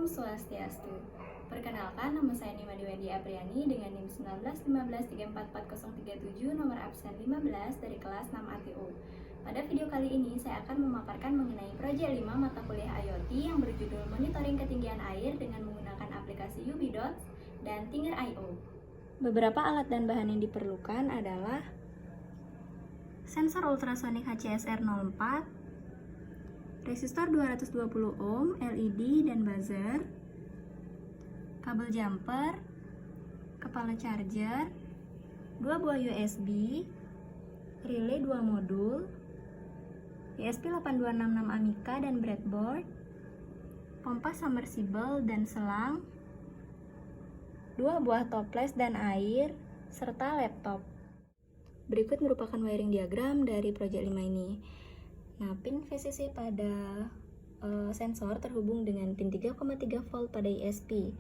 Om Swastiastu. Perkenalkan, nama saya Nima Dewendi Apriani dengan NIM 1915344037 nomor absen 15 dari kelas 6 ATO. Pada video kali ini saya akan memaparkan mengenai proyek 5 mata kuliah IoT yang berjudul Monitoring Ketinggian Air dengan menggunakan aplikasi UBDots dan Tinger.io. Beberapa alat dan bahan yang diperlukan adalah sensor ultrasonik HCSR 04, resistor 220 ohm, LED dan buzzer, kabel jumper, kepala charger, 2 buah USB, relay 2 modul, ESP8266 Amica dan breadboard, pompa submersible dan selang, 2 buah toples dan air, serta laptop. Berikut merupakan wiring diagram dari proyek 5 ini. Nah, pin VCC pada sensor terhubung dengan pin 3,3 volt pada ISP.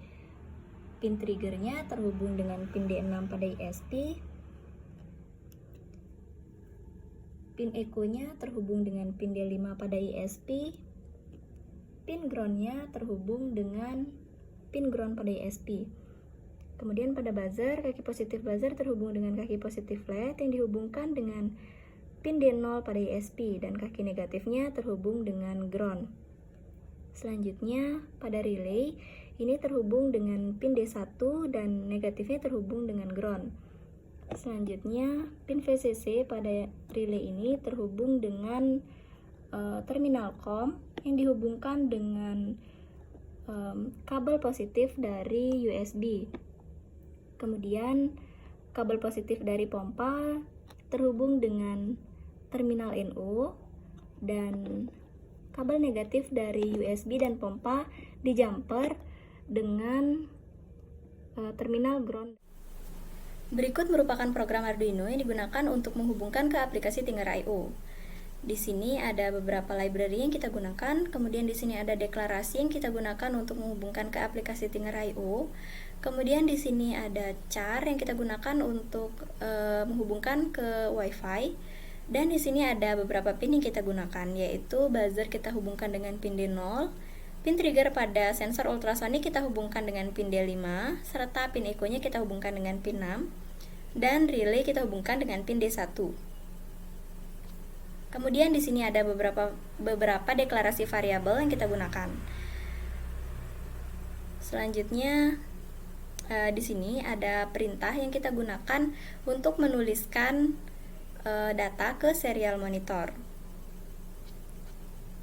Pin triggernya terhubung dengan pin D6 pada ISP. Pin echo-nya terhubung dengan pin D5 pada ISP. Pin ground-nya terhubung dengan pin ground pada ISP. Kemudian pada buzzer, kaki positif buzzer terhubung dengan kaki positif LED yang dihubungkan dengan pin D0 pada ISP dan kaki negatifnya terhubung dengan ground. Selanjutnya pada relay, ini terhubung dengan pin D1 dan negatifnya terhubung dengan ground. Selanjutnya, pin VCC pada relay ini terhubung dengan terminal COM yang dihubungkan dengan kabel positif dari USB. Kemudian, kabel positif dari pompa terhubung dengan terminal NO dan kabel negatif dari USB dan pompa di jumper dengan terminal ground. Berikut merupakan program Arduino yang digunakan untuk menghubungkan ke aplikasi Tinger.io. Di sini ada beberapa library yang kita gunakan, kemudian di sini ada deklarasi yang kita gunakan untuk menghubungkan ke aplikasi Tinger.io. Kemudian di sini ada char yang kita gunakan untuk menghubungkan ke WiFi. Dan di sini ada beberapa pin yang kita gunakan, yaitu buzzer kita hubungkan dengan pin D0, pin trigger pada sensor ultrasonik kita hubungkan dengan pin D5, serta pin echo-nya kita hubungkan dengan pin 6, dan relay kita hubungkan dengan pin D1. Kemudian di sini ada beberapa deklarasi variabel yang kita gunakan. Selanjutnya di sini ada perintah yang kita gunakan untuk menuliskan data ke serial monitor.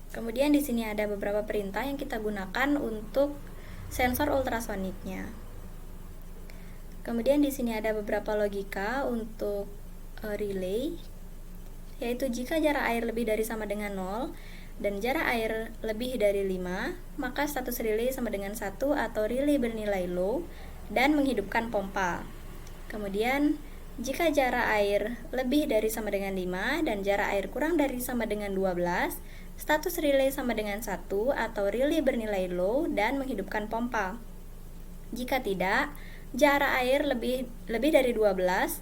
Kemudian di sini ada beberapa perintah yang kita gunakan untuk sensor ultrasoniknya. Kemudian di sini ada beberapa logika untuk relay, yaitu jika jarak air lebih dari sama dengan 0 dan jarak air lebih dari 5, maka status relay sama dengan 1 atau relay bernilai low dan menghidupkan pompa. Kemudian jika jarak air lebih dari sama dengan 5 dan jarak air kurang dari sama dengan 12, status relay sama dengan 1 atau relay bernilai low dan menghidupkan pompa. Jika tidak, jarak air lebih dari 12,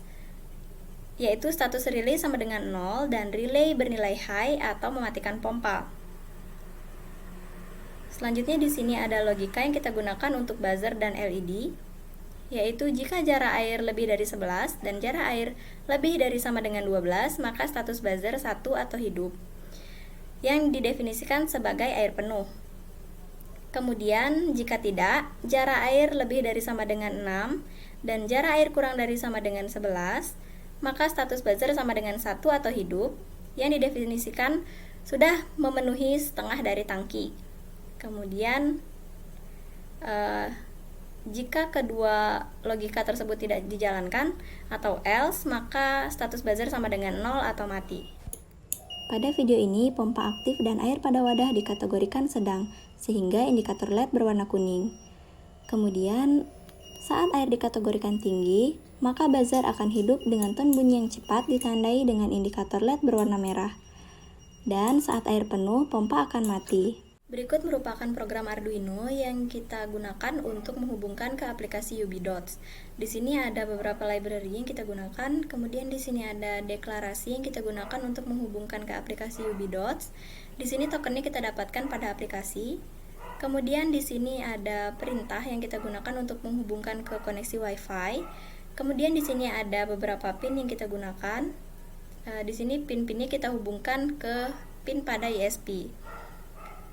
yaitu status relay sama dengan 0 dan relay bernilai high atau mematikan pompa. Selanjutnya di sini ada logika yang kita gunakan untuk buzzer dan LED, yaitu jika jarak air lebih dari 11 dan jarak air lebih dari sama dengan 12, maka status buzzer 1 atau hidup, yang didefinisikan sebagai air penuh. Kemudian, jika tidak, jarak air lebih dari sama dengan 6 dan jarak air kurang dari sama dengan 11, maka status buzzer sama dengan 1 atau hidup, yang didefinisikan sudah memenuhi setengah dari tangki. Kemudian, jika kedua logika tersebut tidak dijalankan atau else, maka status buzzer sama dengan 0 atau mati. Pada video ini, pompa aktif dan air pada wadah dikategorikan sedang, sehingga indikator LED berwarna kuning. Kemudian, saat air dikategorikan tinggi, maka buzzer akan hidup dengan ton bunyi yang cepat ditandai dengan indikator LED berwarna merah. Dan saat air penuh, pompa akan mati. Berikut merupakan program Arduino yang kita gunakan untuk menghubungkan ke aplikasi UBDots. Di sini ada beberapa library yang kita gunakan, kemudian di sini ada deklarasi yang kita gunakan untuk menghubungkan ke aplikasi UBDots. Di sini tokennya kita dapatkan pada aplikasi. Kemudian di sini ada perintah yang kita gunakan untuk menghubungkan ke koneksi WiFi. Kemudian di sini ada beberapa pin yang kita gunakan. Di sini pin-pinnya kita hubungkan ke pin pada ISP.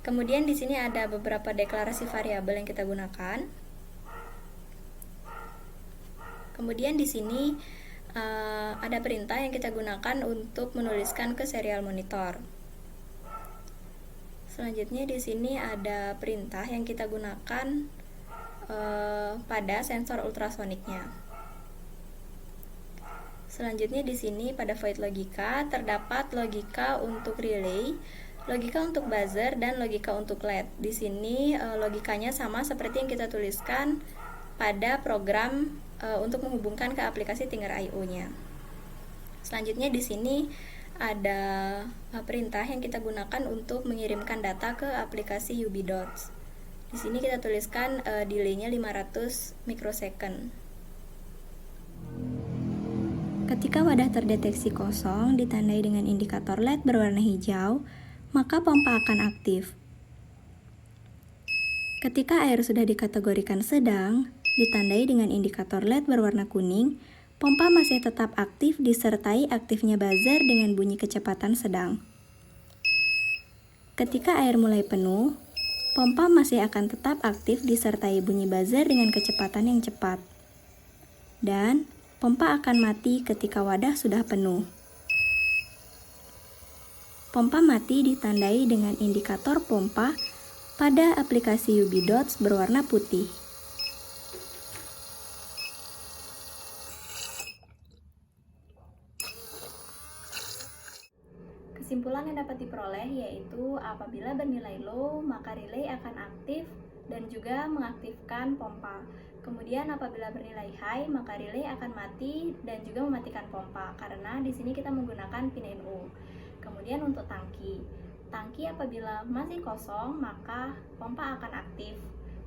Kemudian di sini ada beberapa deklarasi variabel yang kita gunakan. Kemudian di sini ada perintah yang kita gunakan untuk menuliskan ke serial monitor. Selanjutnya di sini ada perintah yang kita gunakan pada sensor ultrasoniknya. Selanjutnya di sini pada void logika terdapat logika untuk relay, logika untuk buzzer, dan logika untuk LED. Di sini logikanya sama seperti yang kita tuliskan pada program untuk menghubungkan ke aplikasi Tinger IO-nya. Selanjutnya di sini ada perintah yang kita gunakan untuk mengirimkan data ke aplikasi UbiDots. Di sini kita tuliskan delay-nya 500 mikrosecond. Ketika wadah terdeteksi kosong ditandai dengan indikator LED berwarna hijau, maka pompa akan aktif. Ketika air sudah dikategorikan sedang, ditandai dengan indikator LED berwarna kuning, pompa masih tetap aktif disertai aktifnya buzzer dengan bunyi kecepatan sedang. Ketika air mulai penuh, pompa masih akan tetap aktif disertai bunyi buzzer dengan kecepatan yang cepat. Dan pompa akan mati ketika wadah sudah penuh. Pompa mati ditandai dengan indikator pompa pada aplikasi UbiDots berwarna putih. Kesimpulan yang dapat diperoleh yaitu apabila bernilai low, maka relay akan aktif dan juga mengaktifkan pompa. Kemudian apabila bernilai high, maka relay akan mati dan juga mematikan pompa karena di sini kita menggunakan pin NO. Kemudian untuk tangki apabila masih kosong, maka pompa akan aktif.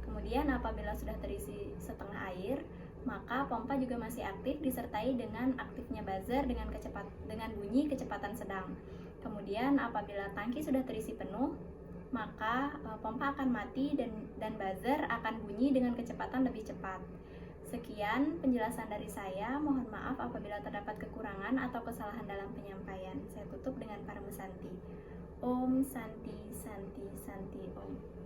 Kemudian apabila sudah terisi setengah air, maka pompa juga masih aktif disertai dengan aktifnya buzzer dengan bunyi kecepatan sedang. Kemudian apabila tangki sudah terisi penuh, maka pompa akan mati dan buzzer akan bunyi dengan kecepatan lebih cepat. Sekian penjelasan dari saya. Mohon maaf apabila terdapat kekurangan atau kesalahan dalam penyampaian. Saya tutup dengan Parmesanti. Om Santi Santi Santi Om.